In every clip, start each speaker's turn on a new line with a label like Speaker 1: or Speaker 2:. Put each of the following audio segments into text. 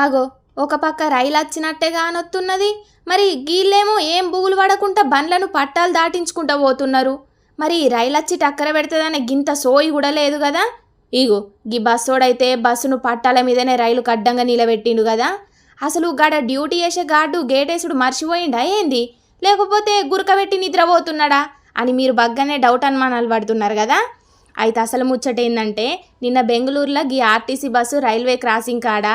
Speaker 1: ఆగో ఒక పక్క రైలు వచ్చినట్టే కానొత్తున్నది, మరి గీళ్ళేమో ఏం బుగులు పడకుండా బండ్లను పట్టాలు దాటించుకుంటూ పోతున్నారు. మరి రైలు వచ్చి టక్కర పెడుతుందనే గింత సోయి కూడా లేదు కదా. ఇగో గీ బస్సోడైతే బస్సును పట్టాల మీదనే రైలు కడ్డంగా నిలబెట్టిండు కదా. అసలు గాడ డ్యూటీ చేసే గార్డు గేటేసుడు మర్చిపోయిండా ఏంది, లేకపోతే గురకబెట్టి నిద్రపోతున్నాడా అని మీరు బగ్గనే డౌట్ అనుమానాలు పడుతున్నారు కదా. అయితే అసలు ముచ్చట ఏంటంటే, నిన్న బెంగళూరులో గీ ఆర్టీసీ బస్సు రైల్వే క్రాసింగ్ కాడ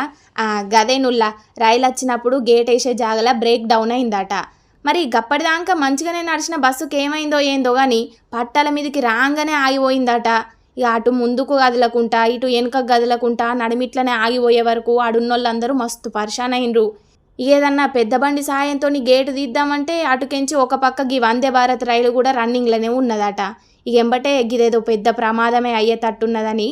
Speaker 1: గదేనుల్లా రైలు వచ్చినప్పుడు గేట్ వేసే జాగలా బ్రేక్ డౌన్ అయిందట. మరి గప్పటిదాకా మంచిగానే నడిచిన బస్సుకి ఏమైందో ఏందో కానీ పట్టాల మీదకి రాగానే ఆగిపోయిందట. ఇక అటు ముందుకు కదలకుంటా ఇటు వెనుక కదలకుంటా నడిమిట్లనే ఆగిపోయే వరకు ఆడున్నోళ్ళందరూ మస్తు పరిశాన్ అయినరు. ఏదన్నా పెద్ద బండి సాయంతో గేటు తీద్దామంటే అటుకెంచి ఒక పక్క గీ వందే భారత్ రైలు కూడా రన్నింగ్లోనే ఉన్నదట. ఇక ఎంబటే గిదేదో పెద్ద ప్రమాదమే అయ్యేటట్టున్నదని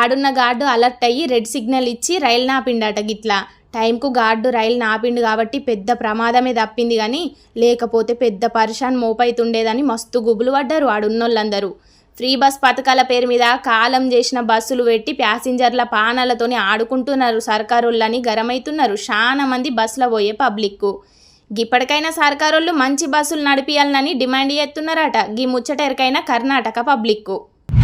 Speaker 1: ఆడున్న గార్డు అలర్ట్ అయ్యి రెడ్ సిగ్నల్ ఇచ్చి రైలు నాపిండట. గిట్లా టైంకు గార్డు రైలు నాపిండు కాబట్టి పెద్ద ప్రమాదమే తప్పింది, కానీ లేకపోతే పెద్ద పరిశాన్ మోపైతుండేదని మస్తు గుబులు పడ్డారు ఆడున్నోళ్ళందరూ. ఫ్రీ బస్ పథకాల పేరు మీద కాలం చేసిన బస్సులు పెట్టి ప్యాసింజర్ల పానాలతోని ఆడుకుంటున్నారు సర్కారోళ్ళని గరమైతున్నారు చాలా మంది బస్సులో పోయే పబ్లిక్. ఇప్పటికైనా సర్కారోళ్ళు మంచి బస్సులు నడిపియాలని డిమాండ్ చేస్తున్నారట. గీ ముచ్చట ఎరకైనా కర్ణాటక పబ్లిక్.